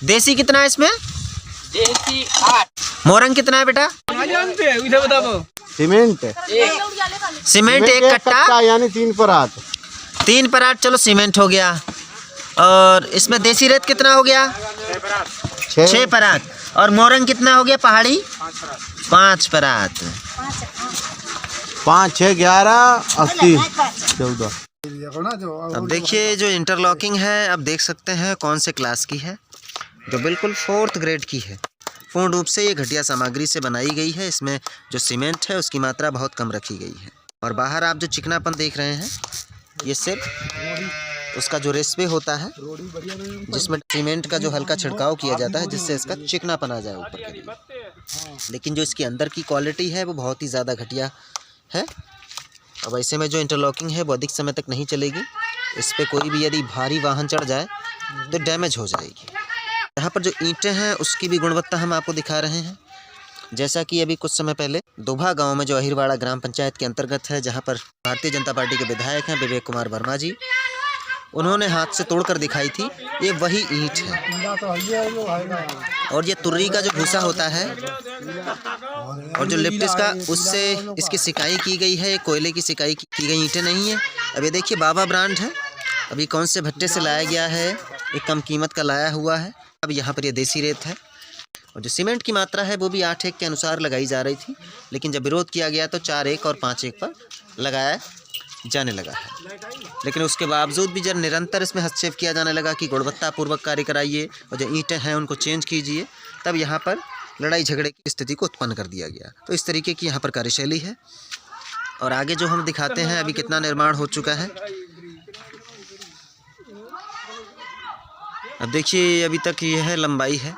देसी कितना है इसमें? देसी 8। मोरंग कितना है बेटा? सीमेंट सीमेंट एक कट्टा यानी 3 परात। 3 परात, चलो सीमेंट हो गया। और इसमें देसी रेत कितना हो गया? 6 परात। और मोरंग कितना हो गया पहाड़ी? 5 परात। 5, 6, 11, 80, 14। अब देखिए जो इंटरलॉकिंग है, अब देख सकते हैं कौन से क्लास की है, जो बिल्कुल 4th ग्रेड की है। पूर्ण रूप से ये घटिया सामग्री से बनाई गई है। इसमें जो सीमेंट है उसकी मात्रा बहुत कम रखी गई है। और बाहर आप जो चिकनापन देख रहे हैं, ये सिर्फ उसका जो रेसवे होता है, जिसमें सीमेंट का जो हल्का छिड़काव किया जाता है जिससे इसका चिकनापन आ जाए ऊपर के लिए। लेकिन जो इसकी अंदर की क्वालिटी है वो बहुत ही ज़्यादा घटिया है। अब ऐसे में जो इंटरलॉकिंग है वो अधिक समय तक नहीं चलेगी। इस पर कोई भी यदि भारी वाहन चढ़ जाए तो डैमेज हो जाएगी। यहाँ पर जो ईंटें हैं उसकी भी गुणवत्ता हम आपको दिखा रहे हैं। जैसा कि अभी कुछ समय पहले दोभा गांव में, जो अहिरवाड़ा ग्राम पंचायत के अंतर्गत है, जहां पर भारतीय जनता पार्टी के विधायक हैं विवेक कुमार वर्मा जी, उन्होंने हाथ से तोड़कर दिखाई थी, ये वही ईंट है। और ये तुर्री का जो भूसा होता है और जो लिप्टिस का, उससे इसकी सिकाई की गई है। कोयले की सिकाई की गई ईंटें नहीं है। अब ये देखिए बाबा ब्रांड है। अभी कौन से भट्टे से लाया गया है, एक कम कीमत का लाया हुआ है। अब यहाँ पर ये देसी रेत है। और जो सीमेंट की मात्रा है वो भी 8:1 के अनुसार लगाई जा रही थी, लेकिन जब विरोध किया गया तो 4:1 और 5:1 पर लगाया जाने लगा है। लेकिन उसके बावजूद भी जब निरंतर इसमें हस्तक्षेप किया जाने लगा कि गुणवत्तापूर्वक कार्य कराइए और जो ईंटें हैं उनको चेंज कीजिए, तब यहाँ पर लड़ाई झगड़े की स्थिति को उत्पन्न कर दिया गया। तो इस तरीके की यहाँ पर कार्यशैली है। और आगे जो हम दिखाते हैं अभी कितना निर्माण हो चुका है। अब देखिए अभी तक यह है लंबाई है,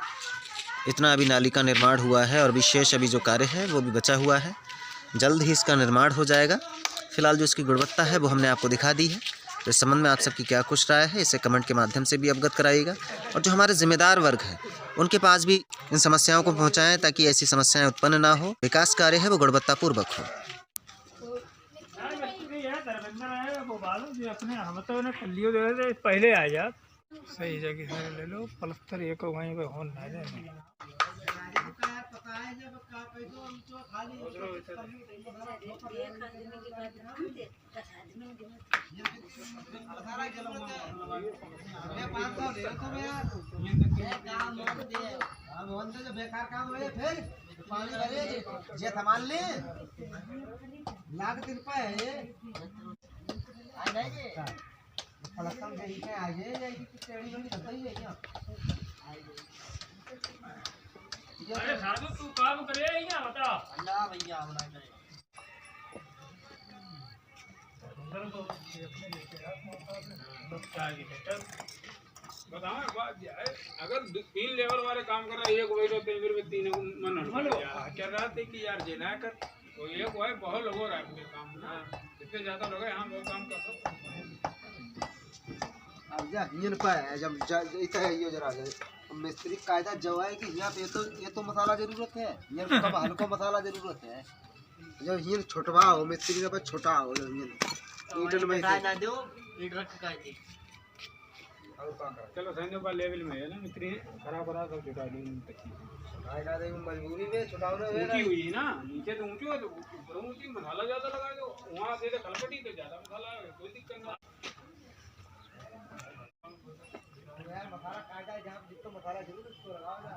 इतना अभी नाली का निर्माण हुआ है और विशेष अभी जो कार्य है वो भी बचा हुआ है। जल्द ही इसका निर्माण हो जाएगा। फिलहाल जो इसकी गुणवत्ता है वो हमने आपको दिखा दी है। तो इस संबंध में आप सबकी क्या कुछ राय है, इसे कमेंट के माध्यम से भी अवगत कराइएगा। और जो हमारे जिम्मेदार वर्ग हैं उनके पास भी इन समस्याओं को पहुँचाएँ ताकि ऐसी समस्याएँ उत्पन्न ना हो, विकास कार्य है वो गुणवत्तापूर्वक हो। पहले आ जा सही जगह से ले लो, पलस्तर एक वहीं पे होना है। बेकार काम हो फिर पानी भरे जे सामान ले लाख रुपए है। पलस्तम के नीचे आ जाए कि टेढ़ी बनी रहता ही है क्या? अरे साधु तू काम करे या बता। अल्लाह भैया बना करे। बताओ एक बात, अगर 3 लेवल वाले काम कर रहे हैं, एक वही तो फिर 3 मन क्या रहा थे कि यार जे ना कर तो एक वो है बहुत लोगों रहा है काम ना, इतने ज्यादा लोग हैं, हम बहुत काम कर रहे हैं। अब जा हियन पे है जब इतना है ये जरा मिस्त्री कायदा जवाए कि यहाँ पे ये तो मसाला जरूरत है, ये कब हल्का मसाला जरूरत है। जब हियन छोटवा हो मिस्त्री का बस छोटा हो हियन ईटन में कायदा दो ईट रख कायदे। चलो सैन्य का लेवल में है ना, मिस्त्री खराब सब जुटा दी कायदा दे मजबूरी में छुटावना है। ऊंची हुई ना, नीचे तो ऊंची हो तो ऊपर ऊंची मसाला ज्यादा लगा दो, वहां से खलपटी तो ज्यादा मसाला है, कोई दिक्कत नहीं। यार मसाला कायदा जहाँ जितना मसाला जरूर उसको लगाओ ना।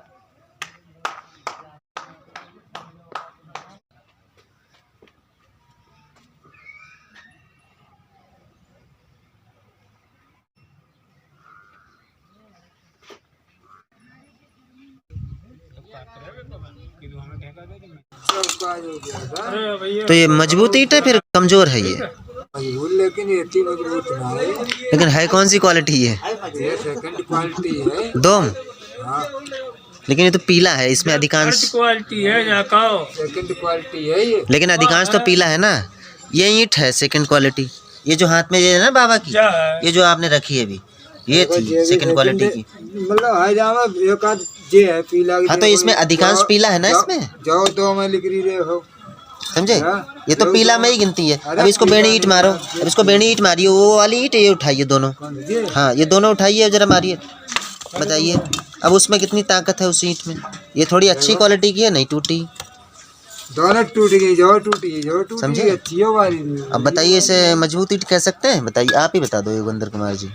तो ये मजबूत ईंट है फिर कमजोर है ये? लेकिन ये इतनी मजबूत ना है। लेकिन है कौन सी क्वालिटी है? ये सेकंड क्वालिटी है। दोम? हाँ। लेकिन ये तो पीला है, इसमें अधिकांश क्वालिटी है जाकाओ। सेकंड क्वालिटी है ये। लेकिन अधिकांश तो पीला है ना। ये ईंट है सेकंड क्वालिटी। ये जो हाथ में ये है ना बाबा की, ये जो आपने रखी है अभी, ये थी सेकंड क्वालिटी की। मतलब है जावा एक आध जे है पीला। हाँ तो इसमें अधिकांश पीला है ना इसमें। जाओ तो मैं लिख रही रहे हो समझे, ये तो पीला में ही गिनती है। अब इसको बेणी ईंट मारो, अब इसको बेणी ईंट मारिए, वो वाली ईंट ये उठाइए दोनों। हाँ ये दोनों उठाइए जरा मारिए। बताइए अब उसमें कितनी ताकत है उस ईंट में? ये थोड़ी अच्छी क्वालिटी की है, नहीं टूटी। दोनों टूट गई, जो टूटी समझे? अच्छी हो वाली। अब बताइए इसे मजबूत ईंट कह सकते हैं? बताइए, आप ही बता दो योगेंद्र कुमार जी।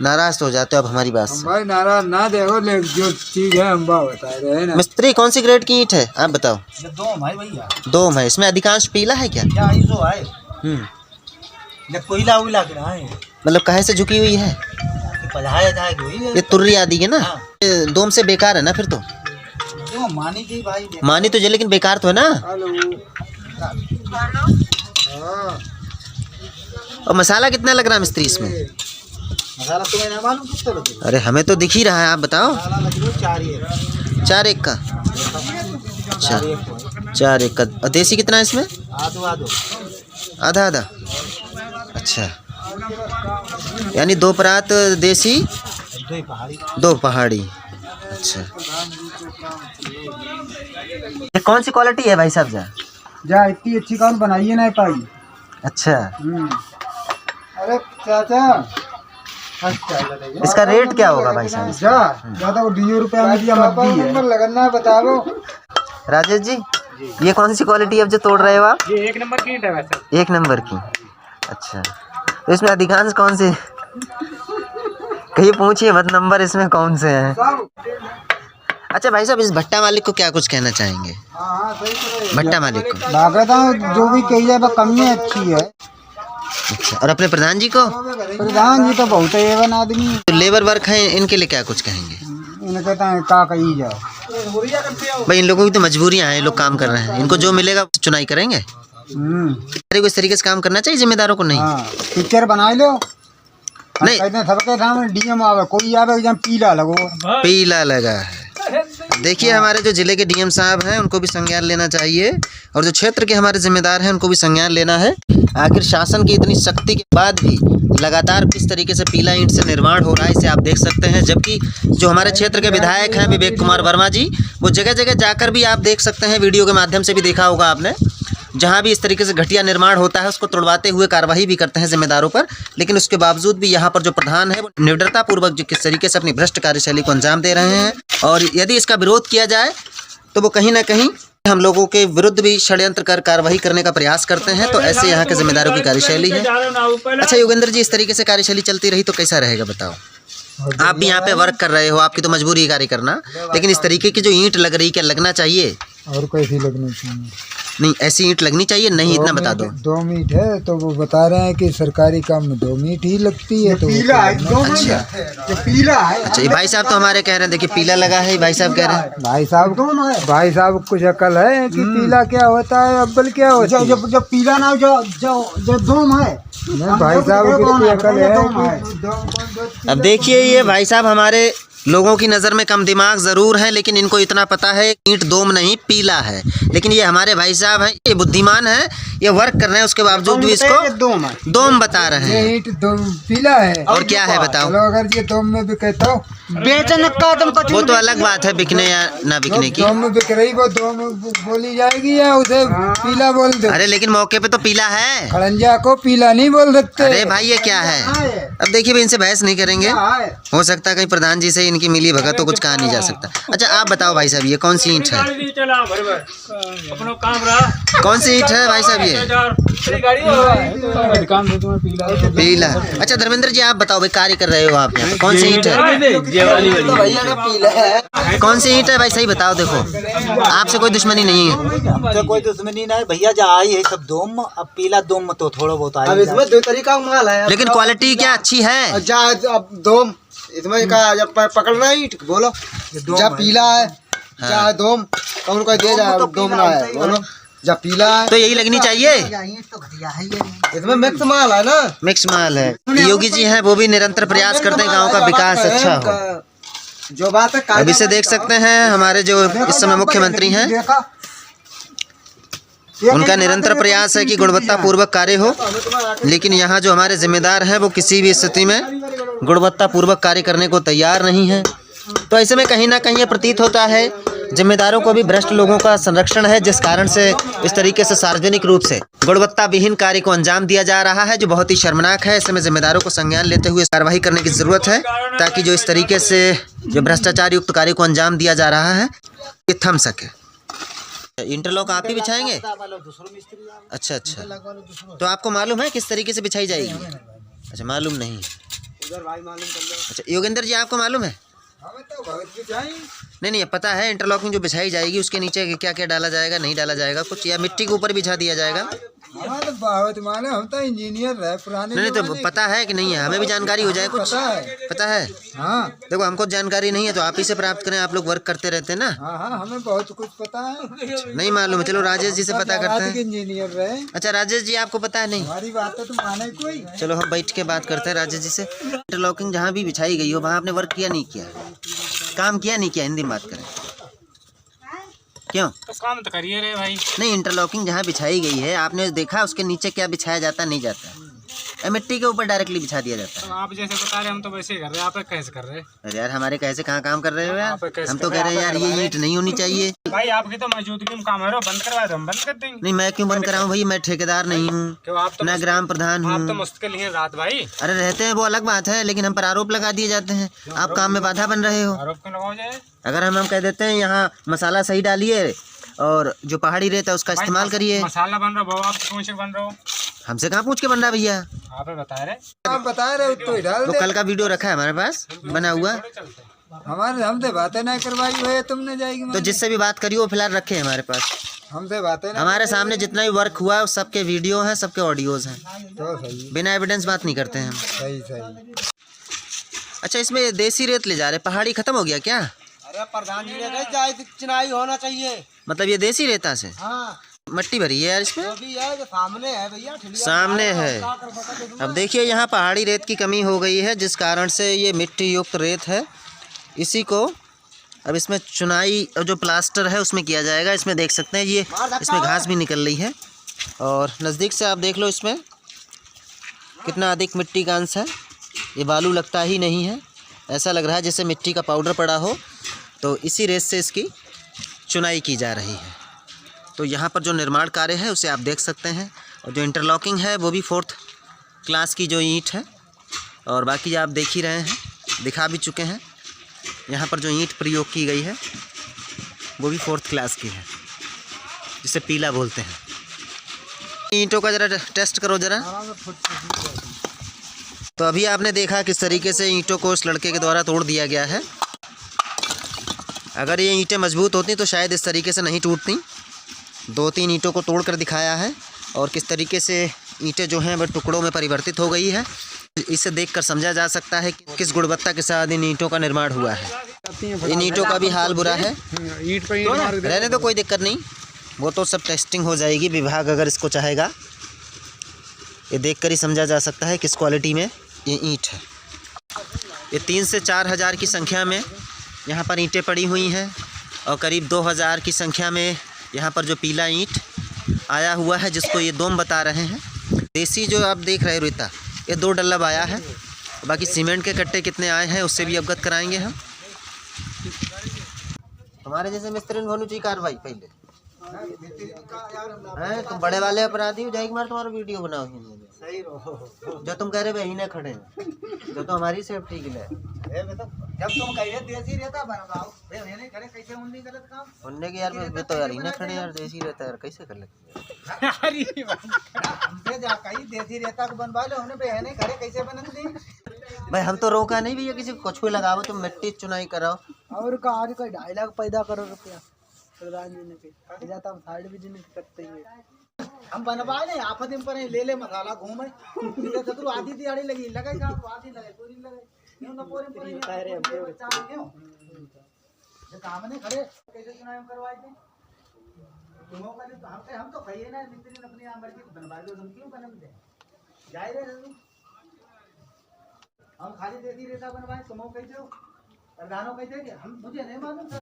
नाराज तो हो जाते हो अब हमारी बात से। भाई नाराज ना देखो, जो चीज है हम बता रहे हैं ना। मिस्त्री कौन सी ग्रेड की ईंट है आप बताओ? दोम है भैया, दोम है। इसमें अधिकांश पीला है क्या? क्या जो है हम्म, कोयला उला के रहा है, मतलब कहे से झुकी हुई है? पढ़ाया जाएगा ये तुर्री आदि है ना? ये दोम से बेकार है ना फिर तो? मानी जी भाई, मानी तो जे लेकिन बेकार तो है ना। और मसाला कितना लग रहा है मिस्त्री इसमें? मसाला तुम्हें ना मालूम कितना लगे? अरे हमें तो दिख ही रहा है, आप बताओ। मसाला लग रहा है 4 1 का। अच्छा 4 1 का। और देसी कितना है इसमें? आधो आधा आधा। अच्छा, यानी 2 परात देसी, 2 पहाड़ी। अच्छा, ये कौन सी क्वालिटी है भाई साहब? जा इतनी अच्छी कौन बनाई है ना पाई। अच्छा, अरे चाचा, इसका रेट क्या होगा भाई साहब? ज्यादा को 20 रुपया में दिया, मत दी नंबर लगना है, बताओ राजेश जी, ये कौन सी क्वालिटी अब जो तोड़ रहे हो आप? ये 1 नंबर की ईंट है वैसे। 1 नंबर की। अच्छा, तो इसमें अधिकांश कौन से, कहीं पूछिए मत नंबर इसमें कौन से हैं? अच्छा भाई साहब, इस भट्टा मालिक को क्या कुछ कहना चाहेंगे? भट्टा मालिक को जो भी कही जाए कमी अच्छी है। अच्छा, और अपने प्रधान जी को? प्रधान जी तो बहुत एवन आदमी, तो लेबर वर्क है, इनके लिए क्या कुछ कहेंगे? इन्हें कहते हैं का कही जाए। भाई इन लोगों की तो मजबूरियां हैं, ये लोग काम कर रहे हैं, इनको जो मिलेगा चुनाई करेंगे। अरे इस तरीके से काम करना चाहिए जिम्मेदारों को। नहीं पिक्चर बना लो, नहीं कहते हैं सबके सामने डीएम आवे, कोई आवे एकदम पीला लगो, पीला लगा है। देखिए हमारे जो जिले के डीएम साहब हैं उनको भी संज्ञान लेना चाहिए, और जो क्षेत्र के हमारे जिम्मेदार हैं उनको भी संज्ञान लेना है। आखिर शासन की इतनी शक्ति के बाद भी लगातार किस तरीके से पीला ईंट से निर्माण हो रहा है, इसे आप देख सकते हैं। जबकि जो हमारे क्षेत्र के विधायक हैं विवेक कुमार वर्मा जी, वो जगह जगह जाकर भी आप देख सकते हैं, वीडियो के माध्यम से भी देखा होगा आपने, जहाँ भी इस तरीके से घटिया निर्माण होता है उसको तोड़वाते हुए कार्रवाई भी करते हैं जिम्मेदारों पर। लेकिन उसके बावजूद भी यहाँ पर जो प्रधान है वो निडरतापूर्वक जो किस तरीके से अपनी भ्रष्ट कार्यशैली को अंजाम दे रहे हैं, और यदि इसका विरोध किया जाए तो वो कहीं ना कहीं हम लोगों के विरुद्ध भी षड्यंत्र कर कार्रवाई करने का प्रयास करते हैं। तो ऐसे यहाँ के जिम्मेदारों की कार्यशैली है। अच्छा योगेंद्र जी, इस तरीके से कार्यशैली चलती रही तो कैसा रहेगा बताओ? आप भी यहाँ पे वर्क कर रहे हो, आपकी तो मजबूरी है कार्य करना, लेकिन इस तरीके की जो ईंट लग रही, क्या लगना चाहिए? और कैसी लगनी चाहिए? नहीं, ऐसी ईंट लगनी चाहिए नहीं, इतना बता दो। 2 मीट है तो वो बता रहे हैं कि सरकारी काम में 2 मीट ही लगती है, तो पीला है, ये पीला है। अच्छा, ये भाई साहब तो हमारे कह रहे हैं, देखिए पीला लगा है, भाई साहब कह रहे हैं। भाई साहब कुछ अकल है कि पीला क्या होता है, अव्वल क्या होता है? जब पीला ना जो दोम है, भाई साहब की अकल है। अब देखिए ये भाई साहब हमारे लोगों की नज़र में कम दिमाग ज़रूर हैं, लेकिन इनको इतना पता है ईंट दोम नहीं पीला है। लेकिन ये हमारे भाई साहब हैं, ये बुद्धिमान हैं, ये वर्क कर रहे हैं, उसके बावजूद भी इसको दोम बता रहे हैं। ईंट दोम पीला है और क्या है बताओ? अगर ये दोम में बिके तो बेचने का वो तो अलग बात है, बिकने या ना बिकने की। दोम में बिक रही वो दोम बोली जाएगी या उसे पीला बोल दो? अरे लेकिन मौके पे तो पीला है, खड़ंजा को पीला नहीं बोल सकते। अरे भाई ये क्या है? अब देखिए भाई इनसे बहस नहीं करेंगे, हो सकता है कहीं प्रधान जी से इनकी मिली भगत तो कुछ कहा नहीं जा सकता। अच्छा आप बताओ भाई साहब, ये कौन सी ईंट है? कौन सी ईंट है भाई साहब ये? पीला। अच्छा धर्मेंद्र जी आप बताओ, भाई कार्य कर रहे हो आप यहाँ पे, कौन सी ईंट है? कौन सी ईंट है भाई, सही बताओ। देखो आपसे कोई दुश्मनी नहीं है। तो कोई दुश्मनी नहीं भैया, जा आई है सब दोम, अब पीला दोम तो थोड़ा बहुत आया। अब इसमें 2 तरीका का माल है, लेकिन क्वालिटी क्या अच्छी है? जा अब दोम इसमें का जब पकड़ना ईंट बोलो, जब पीला है जा दोम, कौन कोई दे जा दोम ना है बोलो, जब पीला है तो यही लगनी चाहिए। इसमें मिक्स माल है ना, मिक्स माल है। योगी जी हैं वो भी निरंतर प्रयास करते हैं गांव का विकास अच्छा हो। जो बात है अब इसे देख सकते हैं हमारे जो इस समय मुख्यमंत्री हैं, उनका निरंतर प्रयास है कि गुणवत्ता पूर्वक कार्य हो, लेकिन यहाँ जो हमारे जिम्मेदार हैं वो किसी भी स्थिति में गुणवत्ता पूर्वक कार्य करने को तैयार नहीं है। तो ऐसे में कहीं ना कहीं ये प्रतीत होता है जिम्मेदारों को भी भ्रष्ट लोगों का संरक्षण है, जिस कारण से इस तरीके से सार्वजनिक रूप से गुणवत्ता विहीन कार्य को अंजाम दिया जा रहा है, जो बहुत ही शर्मनाक है। ऐसे में जिम्मेदारों को संज्ञान लेते हुए कार्रवाई करने की जरूरत है, ताकि जो इस तरीके से जो भ्रष्टाचार युक्त कार्य को अंजाम दिया जा रहा है ये थम सके। इंटरलॉक आप ही बिछाएंगे? अच्छा अच्छा, तो आपको मालूम है किस तरीके से बिछाई जाएगी? अच्छा, मालूम नहीं। अच्छा, योगेंद्र जी आपको मालूम है? नहीं, पता है इंटरलॉकिंग जो बिछाई जाएगी उसके नीचे क्या क्या डाला जाएगा, नहीं डाला जाएगा कुछ, या मिट्टी के ऊपर बिछा दिया जाएगा? हम तो इंजीनियर रहे पुराने। नहीं तो पता है कि नहीं है? हमें भी जानकारी हो जाए कुछ। पता है? हाँ, देखो हमको जानकारी नहीं है तो आप ही से प्राप्त करें, आप लोग वर्क करते रहते हैं ना। हाँ, हमें बहुत कुछ पता है। नहीं मालूम है, चलो राजेश जी से पता करते हैं। इंजीनियर रहे। अच्छा, राजेश जी आपको पता है? नहीं, हमारी बात तो तुम माने कोई। चलो हम बैठ के बात करते हैं राजेश जी से। इंटरलॉकिंग जहाँ भी बिछाई गई हो वहाँ आपने वर्क किया नहीं किया, काम किया नहीं किया, हिंदी में बात करें, क्यों? तो काम तो करिए रे भाई। नहीं, इंटरलॉकिंग जहाँ बिछाई गई है आपने देखा उसके नीचे क्या बिछाया जाता नहीं जाता? मिट्टी के ऊपर डायरेक्टली बिछा दिया जाता है। तो आप जैसे बता रहे हम तो वैसे ही कर रहे हैं, आप कैसे कर रहे हैं? अरे यार, हमारे कैसे कहाँ काम कर रहे हो यार? आप कैसे हम तो कर कह रहे रहे हैं हैं? यार ये ईंट नहीं होनी चाहिए। भाई आपकी तो मौजूदगी में काम है, बंद करवा दो, हम बंद कर देंगे। नहीं, मैं क्यों बंद कराऊं भाई? मैं ठेकेदार नहीं हूँ, क्यों? आप तो ना ग्राम प्रधान आप तो हूँ। मुश्किल ही है रात भाई। अरे रहते हैं वो अलग बात है, लेकिन हम पर आरोप लगा दिए जाते हैं, आप काम में बाधा बन रहे हो। आरोप क्यों लगाओ जाए? अगर हम कह देते हैं यहाँ मसाला सही डालिए और जो पहाड़ी रेत है उसका इस्तेमाल करिए। मसाला बन रहा हो, आप कौन से बन रहे हो? हमसे कहाँ पूछ के बन रहा भैया? आप बता रहे। आप बता रहे हो तो ही डाल तो दे। कल का वीडियो रखा है हमारे पास बना हुआ, हमारे हमसे बातें नहीं करवाई हुई, तुमने जाएगी। तो जिससे भी बात करिए वो फिलहाल रखे हैं हमारे पास। हमसे बातें नहीं। हमारे सामने जितना भी वर्क हुआ है सबके वीडियो हैं, सबके ऑडियोज हैं, तो सही बिना एविडेंस बात नहीं करते हैं हम। सही। अच्छा, इसमें देसी रेत ले जा रहे, पहाड़ी खत्म हो गया क्या? अरे प्रधान जी ने कहा जाए चुनाई होना चाहिए। मतलब ये देसी रेता से हाँ, मट्टी भरी है यार इसमें? जो भी है जो सामने है भैया, सामने है। अब देखिए यहाँ पहाड़ी रेत की कमी हो गई है, जिस कारण से ये मिट्टी युक्त रेत है, इसी को अब इसमें चुनाई जो प्लास्टर है उसमें किया जाएगा। इसमें देख सकते हैं ये इसमें घास भी निकल रही है, और नज़दीक से आप देख लो इसमें कितना अधिक मिट्टी का अंश है। ये बालू लगता ही नहीं है, ऐसा लग रहा है जैसे मिट्टी का पाउडर पड़ा हो। तो इसी रेत से इसकी चुनाई की जा रही है। तो यहाँ पर जो निर्माण कार्य है उसे आप देख सकते हैं, और जो इंटरलॉकिंग है वो भी 4th क्लास की जो ईंट है, और बाकी आप देख ही रहे हैं, दिखा भी चुके हैं। यहाँ पर जो ईंट प्रयोग की गई है वो भी 4th क्लास की है, जिसे पीला बोलते हैं। ईंटों का ज़रा टेस्ट करो ज़रा। तो अभी आपने देखा किस तरीके से ईंटों को उस लड़के के द्वारा तोड़ दिया गया है। अगर ये ईंटें मजबूत होती तो शायद इस तरीके से नहीं टूटती। 2-3 ईंटों को तोड़कर दिखाया है, और किस तरीके से ईंटें जो हैं वह टुकड़ों में परिवर्तित हो गई है। इसे देखकर समझा जा सकता है कि किस गुणवत्ता के साथ इन ईंटों का निर्माण हुआ है। इन ईंटों का भी हाल बुरा है। रहने दो, कोई दिक्कत नहीं, वो तो सब टेस्टिंग हो जाएगी, विभाग अगर इसको चाहेगा। ये देखकर ही समझा जा सकता है किस क्वालिटी में ये ईंट है। ये 3 से 4 हज़ार की संख्या में यहाँ पर ईंटें पड़ी हुई हैं, और करीब 2000 की संख्या में यहाँ पर जो पीला ईंट आया हुआ है, जिसको ये दोम बता रहे हैं। देसी जो आप देख रहे हो रेता, ये 2 डल्लब आया है। बाकी सीमेंट के कट्टे कितने आए हैं उससे भी अवगत कराएंगे हम। हमारे जैसे मिस्त्री होनी चाहिए कार्रवाई पहले हैं। तुम बड़े वाले अपराधी हो, जाएगी मार तुम्हारा वीडियो बनाओ सही रहो। जो तुम कह रहे वही ना खड़े हैं, जो तो हमारी सेफ्टी के लिए। जब तुम कह रहे देसी रहता बनाओ, नहीं करे कैसे उन्नी गलत काम उनने के यार मैं तो यार ही ना खड़े यार, देसी रहता यार कैसे कर लेते? हमसे जा कहीं देसी रहता को बनवा लो, हमने पे नहीं करे कैसे बनती। भाई हम तो रोका नहीं भैया, किसी को कछुए लगाओ, तुम मिट्टी चुनाई कराओ। और का आज कोई 2.5 लाख पैदा करो रुपया प्रधान जी ने के जाता हम साइड भी जिन्हें करते हुए हम बनवाए नहीं आफत पर ले ले मसाला घूमे इधर चतुर आधी दिहाड़ी लगी लगे का आधी लगे पूरी लगे न्यू न पूरी पूरी कह रहे हम चार क्यों जो काम नहीं खड़े कैसे चुनाव करवाए थे तुमों का तो हम तो कहिए ना मिस्त्री ने अपनी मर्जी बनवा दो, तुम क्यों बनम दे जाए रे हम खाली देती रेता बनवाए तुमों कैसे हो प्रधानों कैसे कि हम मुझे नहीं मालूम था,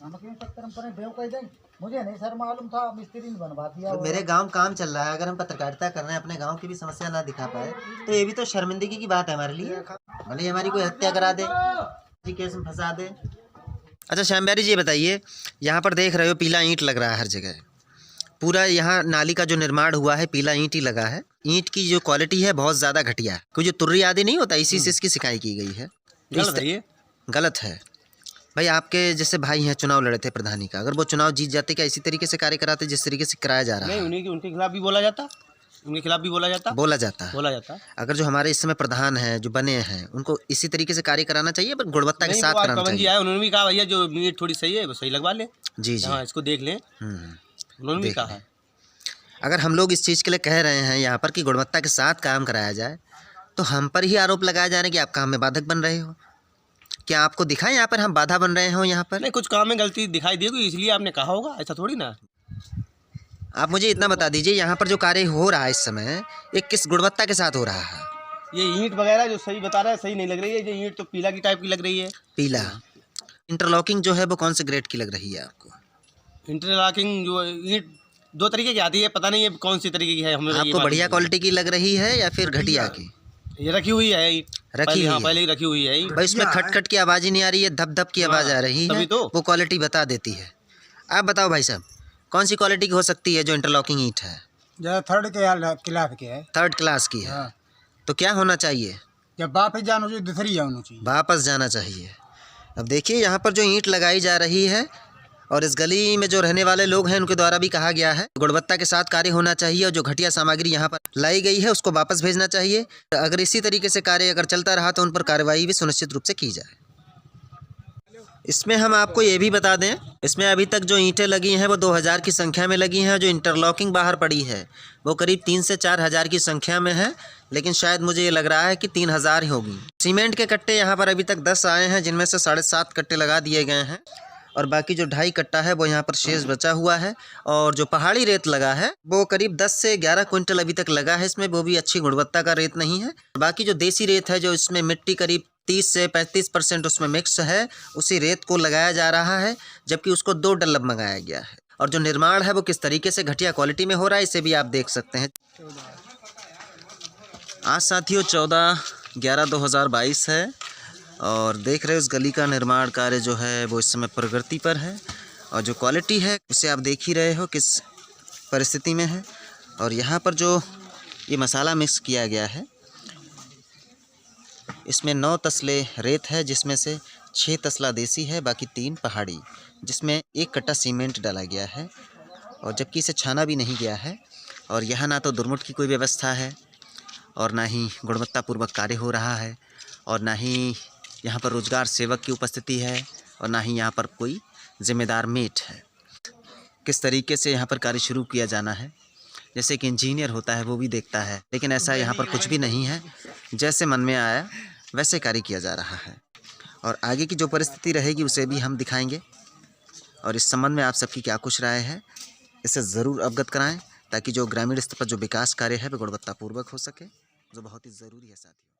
हम क्यों चक्कर में पड़े बेव कह दें, मुझे नहीं सर मालूम था, मिस्त्री ने बनवा दिया। तो मेरे गांव काम चल रहा है, अगर हम पत्रकारिता कर रहे हैं, अपने गांव की भी समस्या ना दिखा पाए तो ये भी तो शर्मिंदगी की बात है हमारे लिए। भले हमारी कोई हत्या करा दे, जी केस में फंसा दे। अच्छा श्याम बिहारी जी, ये बताइए, यहाँ पर देख रहे हो पीला ईंट लग रहा है हर जगह, पूरा यहाँ नाली का जो निर्माण हुआ है पीला ईंट ही लगा है। ईंट की जो क्वालिटी है बहुत ज़्यादा घटिया है, कोई जो तुर्री आदि नहीं होता, इसी से इसकी सिकाई की गई है। गलत है ये, गलत है भाई। आपके जैसे भाई हैं, चुनाव लड़े थे प्रधानी का, अगर वो चुनाव जीत जाते क्या इसी तरीके से कार्य कराते जिस तरीके से कराया जा रहा है? नहीं, उनके खिलाफ भी बोला जाता, उनके खिलाफ भी बोला जाता। अगर जो हमारे इस समय प्रधान हैं जो बने हैं उनको इसी तरीके से कार्य कराना चाहिए, पर गुणवत्ता के साथ कराना चाहिए। उन्होंने भी कहा भैया जो मीट थोड़ी सही है वो सही लगवा ले। जी जी, हाँ, इसको देख लें, उन्होंने भी कहा। अगर हम लोग इस चीज़ के लिए कह रहे हैं यहाँ पर कि गुणवत्ता के साथ काम कराया जाए, तो हम पर ही आरोप लगाया जा रहा है कि आप काम में बाधक बन रहे हो। क्या आपको दिखा यहाँ पर हम बाधा बन रहे हो? यहाँ पर नहीं, कुछ काम में गलती दिखाई देगी इसलिए आपने कहा होगा, ऐसा थोड़ी ना। आप मुझे इतना बता दीजिए, यहाँ पर जो कार्य हो रहा है इस समय, ये किस गुणवत्ता के साथ हो रहा है? ये ईंट वगैरह जो सही बता रहा है सही नहीं लग रही है, ये ईंट तो पीला की टाइप की लग रही है। पीला। इंटरलॉकिंग जो है वो कौन से ग्रेड की लग रही है आपको? इंटरलॉकिंग जो ईंट 2 तरीके की आती है, पता नहीं ये कौन सी तरीके की है। हमें आपको बढ़िया क्वालिटी की लग रही है या फिर घटिया की? ये रखी हुई है, रखी हुई है। पहले ही रखी हुई है। भाई इसमें खट खट की आवाज़ ही नहीं आ रही है, धप धप की आवाज़ आ रही है, तो वो क्वालिटी बता देती है। आप बताओ भाई साहब, कौन सी क्वालिटी की हो सकती है जो इंटरलॉकिंग ईंट है? जो थर्ड के क्लास के है, 3rd क्लास की है। तो क्या होना चाहिए? जब वापस जाना चाहिए दूसरी जाना चाहिए, वापस जाना चाहिए। अब देखिए यहाँ पर जो ईंट लगाई जा रही है और इस गली में जो रहने वाले लोग हैं उनके द्वारा भी कहा गया है गुणवत्ता के साथ कार्य होना चाहिए और जो घटिया सामग्री यहाँ पर लाई गई है उसको वापस भेजना चाहिए। अगर इसी तरीके से कार्य अगर चलता रहा तो उन पर कार्रवाई भी सुनिश्चित रूप से की जाए। इसमें हम आपको ये भी बता दें, इसमें अभी तक जो ईंटें लगी हैं वो 2000 की संख्या में लगी हैं। जो इंटरलॉकिंग बाहर पड़ी है वो करीब 3 से 4 हज़ार की संख्या में है, लेकिन शायद मुझे ये लग रहा है कि 3000 ही होगी। सीमेंट के कट्टे यहाँ पर अभी तक 10 आए हैं, जिनमें से 7.5 कट्टे लगा दिए गए हैं और बाकी जो 2.5 कट्टा है वो यहाँ पर शेष बचा हुआ है। और जो पहाड़ी रेत लगा है वो करीब 10 से 11 क्विंटल अभी तक लगा है इसमें, वो भी अच्छी गुणवत्ता का रेत नहीं है। बाकी जो देसी रेत है जो इसमें मिट्टी करीब 30 से 35% उसमें मिक्स है, उसी रेत को लगाया जा रहा है, जबकि उसको 2 डल्लब मंगाया गया है। और जो निर्माण है वो किस तरीके से घटिया क्वालिटी में हो रहा है इसे भी आप देख सकते हैं। आज साथियों 14/11/2022 है और देख रहे हो इस गली का निर्माण कार्य जो है वो इस समय प्रगति पर है और जो क्वालिटी है उसे आप देख ही रहे हो किस परिस्थिति में है। और यहाँ पर जो ये मसाला मिक्स किया गया है इसमें 9 तसले रेत है, जिसमें से 6 तसला देसी है, बाकी 3 पहाड़ी, जिसमें 1 कट्टा सीमेंट डाला गया है और जबकि इसे छाना भी नहीं गया है। और यहाँ ना तो दुरमुट की कोई व्यवस्था है और ना ही गुणवत्तापूर्वक कार्य हो रहा है और ना ही यहाँ पर रोजगार सेवक की उपस्थिति है और ना ही यहाँ पर कोई जिम्मेदार मेट है। किस तरीके से यहाँ पर कार्य शुरू किया जाना है जैसे कि इंजीनियर होता है वो भी देखता है, लेकिन ऐसा यहाँ पर कुछ भी नहीं है। जैसे मन में आया वैसे कार्य किया जा रहा है और आगे की जो परिस्थिति रहेगी उसे भी हम दिखाएंगे। और इस संबंध में आप सबकी क्या कुछ राय है इसे ज़रूर अवगत कराएं, ताकि जो ग्रामीण स्तर पर जो विकास कार्य है वह गुणवत्तापूर्वक हो सके, जो बहुत ही ज़रूरी है साथियों।